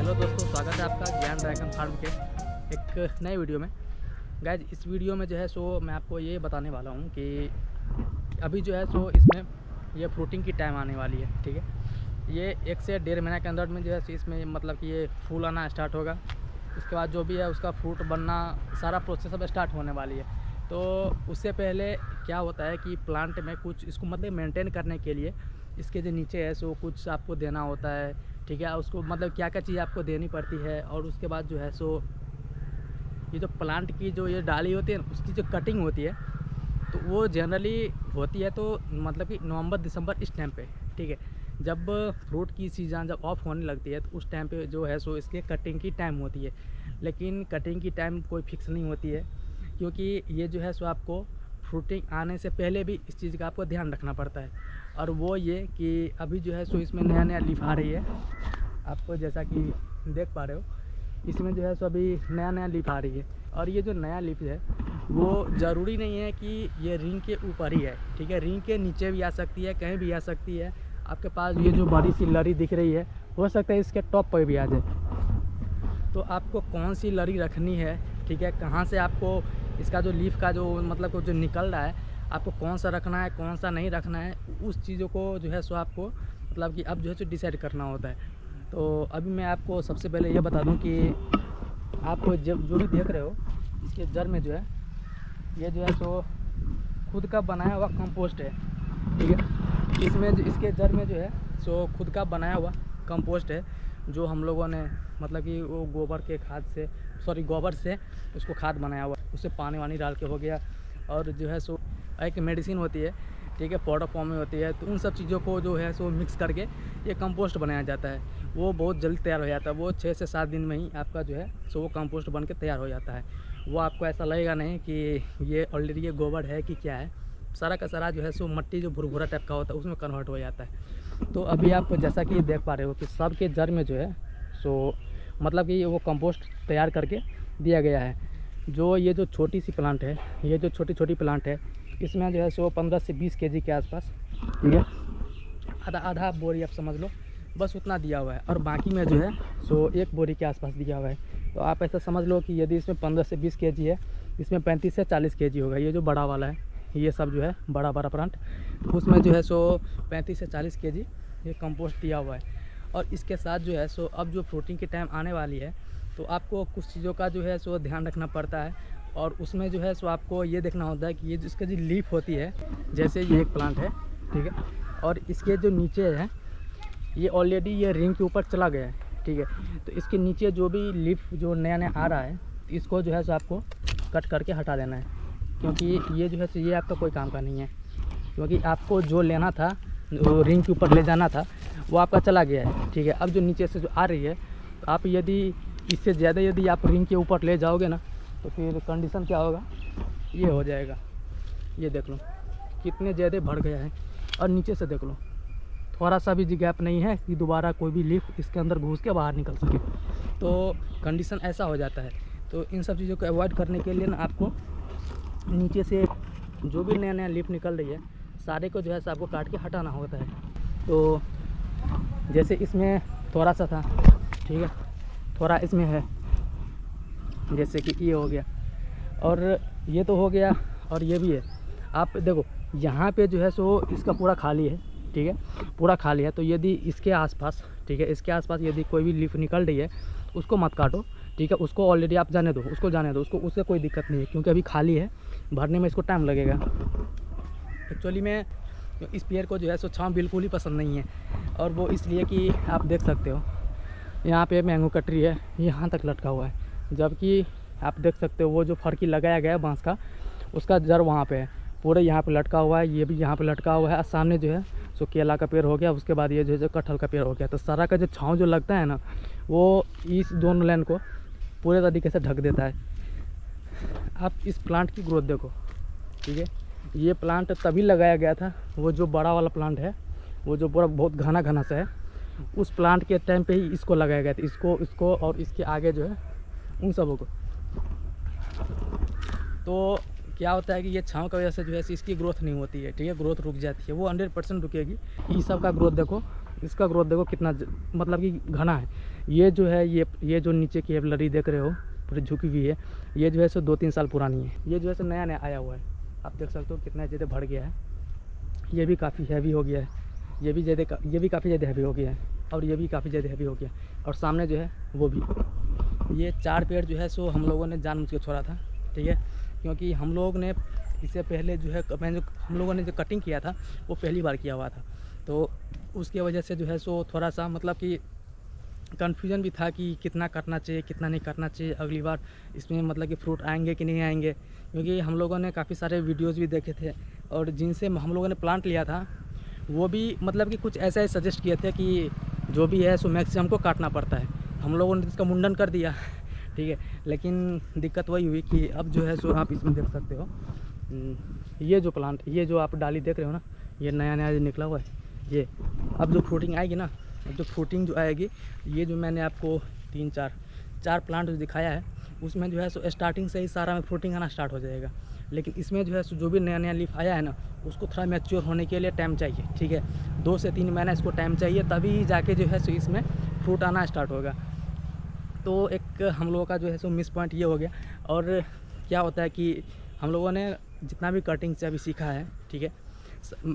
Hello दोस्तों, स्वागत है आपका ज्ञान ड्रैगन फार्म के एक नए वीडियो में। गाइज, इस वीडियो में जो है सो मैं आपको ये बताने वाला हूँ कि अभी जो है सो इसमें ये फ्रूटिंग की टाइम आने वाली है। ठीक है, ये 1 से 1.5 महीना के अंदर में जो है सो इसमें मतलब कि ये फूल आना स्टार्ट होगा। उसके बाद जो भी है उसका फ्रूट बनना, सारा प्रोसेस अब स्टार्ट होने वाली है। तो उससे पहले क्या होता है कि प्लांट में कुछ इसको मतलब मेंटेन करने के लिए इसके जो नीचे है सो कुछ आपको देना होता है। ठीक है, उसको मतलब क्या क्या चीज़ आपको देनी पड़ती है। और उसके बाद जो है सो ये जो प्लांट की जो ये डाली होती है उसकी जो कटिंग होती है तो वो जनरली होती है तो मतलब कि नवंबर दिसंबर इस टाइम पे। ठीक है, जब फ्रूट की सीज़न जब ऑफ होने लगती है तो उस टाइम पे जो है सो इसके कटिंग की टाइम होती है। लेकिन कटिंग की टाइम कोई फिक्स नहीं होती है, क्योंकि ये जो है सो आपको फ्रूटिंग आने से पहले भी इस चीज़ का आपको ध्यान रखना पड़ता है। और वो ये कि अभी जो है सो इसमें नया नया लीफ आ रही है, आपको जैसा कि देख पा रहे हो इसमें जो है सो अभी नया नया लीफ आ रही है। और ये जो नया लीफ है वो ज़रूरी नहीं है कि ये रिंग के ऊपर ही है। ठीक है, रिंग के नीचे भी आ सकती है, कहीं भी आ सकती है। आपके पास ये जो बड़ी सी लड़ी दिख रही है हो सकता है इसके टॉप पर भी आ जाए। तो आपको कौन सी लड़ी रखनी है, ठीक है, कहाँ से आपको इसका जो लीफ का जो मतलब जो निकल रहा है आपको कौन सा रखना है कौन सा नहीं रखना है, उस चीज़ों को जो है सो आपको मतलब कि अब जो है सो डिसाइड करना होता है। तो अभी मैं आपको सबसे पहले ये बता दूं कि आप जो भी देख रहे हो इसके जड़ में जो है ये जो है सो खुद का बनाया हुआ कंपोस्ट है। ठीक है, इसमें इसके जड़ में जो है सो खुद का बनाया हुआ कंपोस्ट है, जो हम लोगों ने मतलब कि वो गोबर से उसको खाद बनाया हुआ, उससे पानी वानी डाल के हो गया। और जो है सो एक मेडिसिन होती है, ठीक है, पाउडर फॉर्म में होती है, तो उन सब चीज़ों को जो है सो मिक्स करके ये कंपोस्ट बनाया जाता है। वो बहुत जल्दी तैयार हो जाता है, वो 6 से 7 दिन में ही आपका जो है सो वो कंपोस्ट बन के तैयार हो जाता है। वो आपको ऐसा लगेगा नहीं कि ये ऑलरेडी ये गोबर है कि क्या है, सारा का सारा जो है सो मट्टी जो भुरभुरा टाइप का होता है उसमें कन्वर्ट हो जाता है। तो अभी आप जैसा कि देख पा रहे हो कि सबके जड़ में जो है सो मतलब कि वो कंपोस्ट तैयार करके दिया गया है। जो ये जो छोटी सी प्लांट है, ये जो छोटी छोटी प्लांट है, इसमें जो है सो 15 से 20 केजी के आसपास, ठीक है, आधा बोरी आप समझ लो, बस उतना दिया हुआ है। और बाकी में जो है सो 1 बोरी के आसपास दिया हुआ है। तो आप ऐसा समझ लो कि यदि इसमें 15 से 20 केजी है, इसमें 35 से 40 केजी होगा। ये जो बड़ा वाला है ये सब जो है बड़ा प्लांट, तो उसमें जो है सो 35 से 40 केजी ये कंपोस्ट दिया हुआ है। और इसके साथ जो है सो अब जो फ्रूटिंग की टाइम आने वाली है तो आपको कुछ चीज़ों का जो है सो ध्यान रखना पड़ता है। और उसमें जो है सो आपको ये देखना होता है कि ये जिसका जो लीफ होती है, जैसे ये एक प्लांट है, ठीक है, और इसके जो नीचे है ये ऑलरेडी ये रिंग के ऊपर चला गया है। ठीक है, तो इसके नीचे जो भी लीफ जो नया नया आ रहा है इसको जो है सो आपको कट करके हटा देना है, क्योंकि ये जो है सो ये आपका कोई काम का नहीं है। क्योंकि आपको जो लेना था, जो रिंग के ऊपर ले जाना था, वो आपका चला गया है। ठीक है, अब जो नीचे से जो आ रही है तो आप यदि इससे ज़्यादा यदि आप रिंग के ऊपर ले जाओगे ना तो फिर कंडीशन क्या होगा, ये हो जाएगा। ये देख लो कितने ज़्यादा बढ़ गया है। और नीचे से देख लो थोड़ा सा भी गैप नहीं है कि दोबारा कोई भी लीफ इसके अंदर घुस के बाहर निकल सके। तो कंडीशन ऐसा हो जाता है। तो इन सब चीज़ों को अवॉइड करने के लिए ना आपको नीचे से जो भी नया नया लीफ निकल रही है सारे को जो है आपको काट के हटाना होता है। तो जैसे इसमें थोड़ा सा था, ठीक है, थोड़ा इसमें है, जैसे कि ये हो गया और ये तो हो गया और ये भी है। आप देखो यहाँ पे जो है सो इसका पूरा खाली है, ठीक है, पूरा खाली है। तो यदि इसके आसपास, ठीक है, इसके आसपास यदि कोई भी लीफ निकल रही है उसको मत काटो। ठीक है, उसको ऑलरेडी आप जाने दो, उसको जाने दो, उससे कोई दिक्कत नहीं है, क्योंकि अभी खाली है, भरने में इसको टाइम लगेगा। एक्चुअली में इस पेड़ को जो है सो छाँव बिल्कुल ही पसंद नहीं है। और वो इसलिए कि आप देख सकते हो यहाँ पे मैंगो का ट्री है, यहाँ तक लटका हुआ है, जबकि आप देख सकते हो वो जो फरकी लगाया गया है बांस का उसका जड़ वहाँ पे है, पूरे यहाँ पे लटका हुआ है, ये भी यहाँ पे लटका हुआ है। और सामने जो है सो केला का पेड़ हो गया, उसके बाद ये जो है कटहल का पेड़ हो गया। तो सारा का जो छाँव जो लगता है ना वो इस दोनों लाइन को पूरे तरीके से ढक देता है। आप इस प्लांट की ग्रोथ देखो, ठीक है, ये प्लांट तभी लगाया गया था, वो जो बड़ा वाला प्लांट है वो जो पूरा बहुत घना सा है, उस प्लांट के टाइम पे ही इसको लगाया गया था, इसको और इसके आगे जो है उन सबों को। तो क्या होता है कि ये छाँव की वजह से जो है इसकी ग्रोथ नहीं होती है, ठीक है, ग्रोथ रुक जाती है। वो 100% रुकेगी। ये सब का ग्रोथ देखो इसका ग्रोथ देखो कितना मतलब कि घना है। ये जो है ये जो नीचे की लड़ी देख रहे हो पूरी झुकी हुई है, ये जो है सो 2-3 साल पुरानी है। ये जो है सो नया नया आया हुआ है, आप देख सकते हो कितना ज़्यादा बढ़ गया है। ये भी काफ़ी हैवी हो गया है, ये भी काफ़ी ज़्यादा हैवी हो गया है, और ये भी काफ़ी ज़्यादा हैवी हो गया है। और सामने जो है वो भी, ये 4 पेड़ जो है सो हम लोगों ने जानबूझ के छोड़ा था, ठीक है, क्योंकि हम लोग ने इससे पहले जो है हम लोगों ने जो कटिंग किया था वो पहली बार किया हुआ था, तो उसकी वजह से जो है सो थोड़ा सा मतलब कि कन्फ्यूजन भी था कि कितना करना चाहिए कितना नहीं करना चाहिए, अगली बार इसमें मतलब कि फ्रूट आएंगे कि नहीं आएंगे, क्योंकि हम लोगों ने काफ़ी सारे वीडियोज़ भी देखे थे और जिनसे हम लोगों ने प्लांट लिया था वो भी मतलब कि कुछ ऐसा ही सजेस्ट किए थे कि जो भी है सो मैक्सिमम को काटना पड़ता है। हम लोगों ने इसका मुंडन कर दिया ठीक है, लेकिन दिक्कत वही हुई कि अब जो है सो आप इसमें देख सकते हो, ये जो प्लांट, ये जो आप डाली देख रहे हो ना, ये नया नया जो निकला हुआ है, ये अब जो फ्रूटिंग आएगी ना, अब जो फ्रूटिंग जो आएगी, ये जो मैंने आपको 3-4 प्लांट जो दिखाया है उसमें जो है सो स्टार्टिंग से ही सारा में फ्रूटिंग आना स्टार्ट हो जाएगा। लेकिन इसमें जो है सो जो भी नया नया लीफ आया है ना, उसको थोड़ा मैच्योर होने के लिए टाइम चाहिए, ठीक है, 2 से 3 महीना इसको टाइम चाहिए, तभी जाके जो है सो इसमें फ्रूट आना स्टार्ट होगा। तो एक हम लोगों का जो है सो मिस पॉइंट ये हो गया। और क्या होता है कि हम लोगों ने जितना भी कटिंग से अभी सीखा है, ठीक है,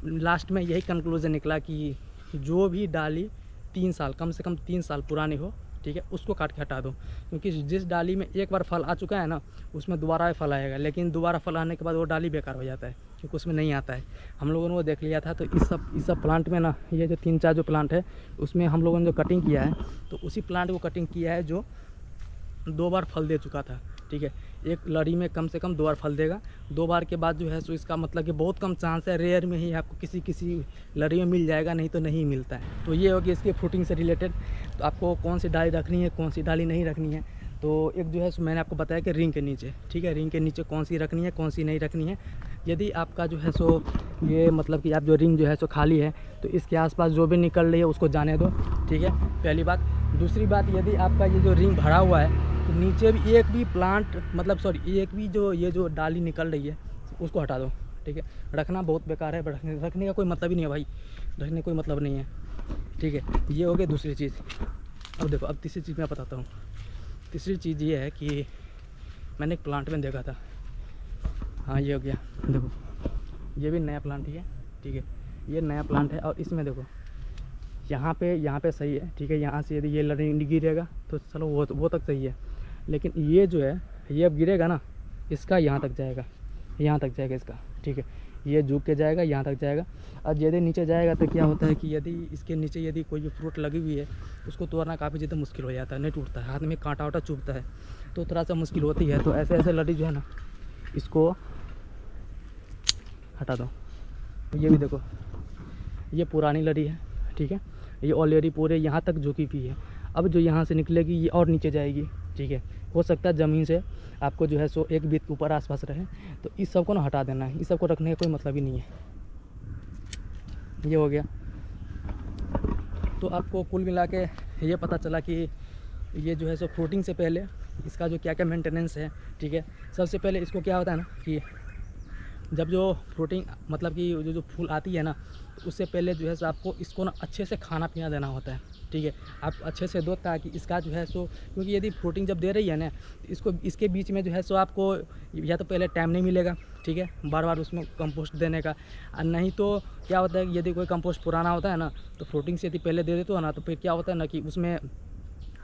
लास्ट में यही कंक्लूजन निकला कि जो भी डाली 3 साल कम से कम 3 साल पुरानी हो, ठीक है, उसको काट के हटा दो, क्योंकि जिस डाली में एक बार फल आ चुका है ना, उसमें दोबारा फल आएगा, लेकिन दोबारा फल आने के बाद वो डाली बेकार हो जाता है, क्योंकि उसमें नहीं आता है। हम लोगों ने वो देख लिया था। तो इस सब प्लांट में ना, ये जो 3-4 जो प्लांट है उसमें हम लोगों ने जो कटिंग किया है, तो उसी प्लांट को कटिंग किया है जो 2 बार फल दे चुका था, ठीक है। एक लड़ी में कम से कम 2 बार फल देगा, 2 बार के बाद जो है सो इसका मतलब कि बहुत कम चांस है, रेयर में ही आपको किसी लड़ी में मिल जाएगा, नहीं तो नहीं मिलता है। तो ये होगी इसकी फ्रूटिंग से रिलेटेड। तो आपको कौन सी डाली रखनी है, कौन सी डाली नहीं रखनी है, तो एक जो है सो मैंने आपको बताया कि रिंग के नीचे, ठीक है, रिंग के नीचे कौन सी रखनी है कौन सी नहीं रखनी है। यदि आपका जो है सो ये मतलब कि आप जो रिंग जो है सो खाली है, तो इसके आसपास जो भी निकल रही है उसको जाने दो, ठीक है, पहली बात। दूसरी बात, यदि आपका ये जो रिंग भरा हुआ है तो नीचे भी एक भी प्लांट मतलब एक भी जो ये जो डाली निकल रही है उसको हटा दो, ठीक है। रखना बहुत बेकार है, रखने का कोई मतलब ही नहीं है भाई, रखने का कोई मतलब नहीं है, ठीक है। ये हो गई दूसरी चीज़। अब देखो, अब तीसरी चीज़ मैं बताता हूँ। तीसरी चीज़ ये है कि मैंने एक प्लांट में देखा था, हाँ ये हो गया, देखो ये भी नया प्लांट ही है, ठीक है, ये नया प्लांट है। और इसमें देखो यहाँ पे सही है, ठीक है, यहाँ से यदि ये लड़ी गिरेगा तो चलो वो तक सही है, लेकिन ये जो है ये अब गिरेगा ना, इसका यहाँ तक जाएगा इसका, ठीक है, ये झुक के जाएगा, यहाँ तक जाएगा। और यदि नीचे जाएगा तो क्या होता है कि यदि इसके नीचे यदि कोई भी फ्रूट लगी हुई है, उसको तोड़ना काफ़ी ज़्यादा मुश्किल हो जाता है, नहीं टूटता है, हाथ में कांटा वाटा चुभता है, तो थोड़ा सा मुश्किल होती है। तो ऐसे लड़ी जो है ना, इसको हटा दो। ये भी देखो, ये पुरानी लड़ी है, ठीक है, ये ऑलरेडी पूरे यहाँ तक झुकी हुई है। अब जो यहाँ से निकलेगी ये और नीचे जाएगी, ठीक है, हो सकता है ज़मीन से आपको जो है सो 1 फीट ऊपर आसपास रहे, तो इस सब को ना हटा देना है, इस सब को रखने का कोई मतलब ही नहीं है। ये हो गया। तो आपको कुल मिला के ये पता चला कि ये जो है सो फ्रूटिंग से पहले इसका जो क्या क्या मेंटेनेंस है, ठीक है। सबसे पहले इसको क्या होता है ना कि जब जो फ्रूटिंग मतलब कि जो फूल आती है ना, तो उससे पहले जो है सो आपको इसको ना अच्छे से खाना पीना देना होता है, ठीक है। आप अच्छे से दो ताकि इसका जो है सो, क्योंकि यदि फ्रूटिंग जब दे रही है ना, तो इसको इसके बीच में जो है सो आपको या तो पहले टाइम नहीं मिलेगा, ठीक है, बार बार उसमें कंपोस्ट देने का। और नहीं तो क्या होता है कि यदि कोई कंपोस्ट पुराना होता है ना, तो फ्रूटिंग से यदि पहले दे देते हो ना, तो फिर क्या होता है ना कि उसमें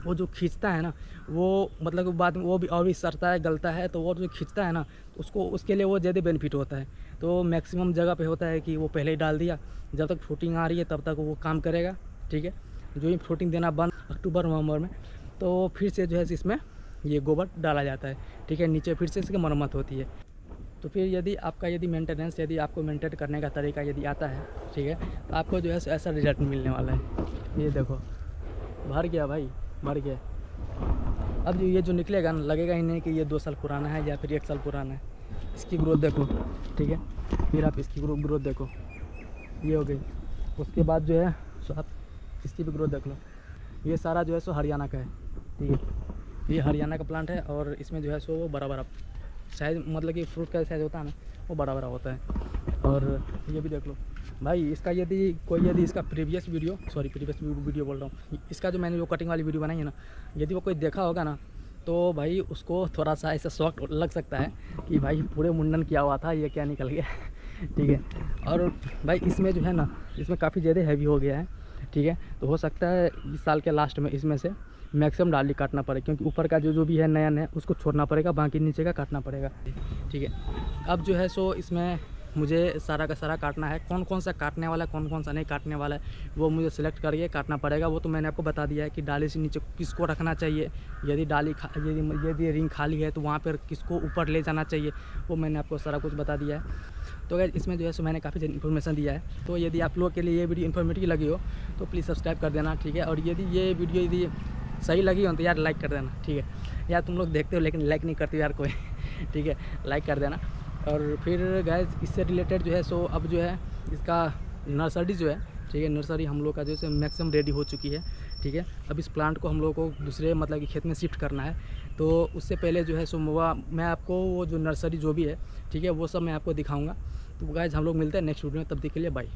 वो जो खींचता है ना, वो मतलब बाद में वो भी और भी सड़ता है, गलता है, तो वो जो खींचता है ना, तो उसके लिए वो ज़्यादा बेनिफिट होता है। तो मैक्सिमम जगह पे होता है कि वो पहले ही डाल दिया, जब तक फ्रूटिंग आ रही है तब तक वो काम करेगा, ठीक है। जो ही फ्रूटिंग देना बंद अक्टूबर-नवंबर में, तो फिर से जो है इसमें ये गोबर डाला जाता है, ठीक है, नीचे फिर से इसकी मरम्मत होती है। तो फिर यदि आपका मेंटेनेंस यदि आपको मेंटेन करने का तरीका यदि आता है, ठीक है, तो आपको जो है ऐसा रिजल्ट मिलने वाला है। ये देखो भर गया भाई, भर गया। अब ये जो निकलेगा ना, लगेगा ही नहीं कि ये 2 साल पुराना है या फिर 1 साल पुराना है। इसकी ग्रोथ देखो, ठीक है, फिर आप इसकी ग्रोथ देखो, ये हो गई। उसके बाद जो है सो आप इसकी भी ग्रोथ देख लो। ये सारा जो है सो हरियाणा का है, ठीक है, ये हरियाणा का प्लांट है। और इसमें जो है सो वो बड़ा बड़ा साइज मतलब कि फ्रूट का साइज़ होता है ना, वो बड़ा बड़ा होता है। और ये भी देख लो भाई। इसका यदि इसका प्रीवियस वीडियो बोल रहा हूँ, इसका जो मैंने जो कटिंग वाली वीडियो बनाई है ना, यदि वो कोई देखा होगा ना तो भाई उसको थोड़ा सा ऐसा शॉक लग सकता है कि भाई पूरे मुंडन किया हुआ था, ये क्या निकल गया। ठीक है। और भाई इसमें जो है ना, इसमें काफ़ी ज़्यादा हैवी हो गया है। ठीक है, तो हो सकता है इस साल के लास्ट में इसमें से मैक्सिमम डाली काटना पड़े, क्योंकि ऊपर का जो भी है नया उसको छोड़ना पड़ेगा, बाकी नीचे का काटना पड़ेगा। ठीक है, अब जो है सो इसमें मुझे सारा का सारा काटना है। कौन कौन सा काटने वाला है, कौन कौन सा नहीं काटने वाला है, वो मुझे सिलेक्ट करके काटना पड़ेगा। वो तो मैंने आपको बता दिया है कि डाली से नीचे किसको रखना चाहिए, यदि यदि रिंग खाली है तो वहाँ पर किसको ऊपर ले जाना चाहिए, वो मैंने आपको सारा कुछ बता दिया है। तो गाइस इसमें जो है सो मैंने काफ़ी इन्फॉर्मेशन दिया है। तो यदि आप लोगों के लिए ये वीडियो इन्फॉर्मेटिव लगी हो तो प्लीज़ सब्सक्राइब कर देना। ठीक है, और यदि ये वीडियो यदि सही लगी हो तो यार लाइक कर देना। ठीक है यार, तुम लोग देखते हो लेकिन लाइक नहीं करते यार कोई। ठीक है, लाइक कर देना। और फिर गाइस इससे रिलेटेड जो है सो अब जो है इसका नर्सरी जो है, ठीक है, नर्सरी हम लोग का जो है मैक्सिमम रेडी हो चुकी है। ठीक है, अब इस प्लांट को हम लोग को दूसरे मतलब कि खेत में शिफ्ट करना है। तो उससे पहले जो है सो मैं आपको वो जो नर्सरी जो भी है, ठीक है, वो सब मैं आपको दिखाऊंगा। तो गाइस हम लोग मिलते हैं नेक्स्ट वीडियो में, तब तक के लिए बाय।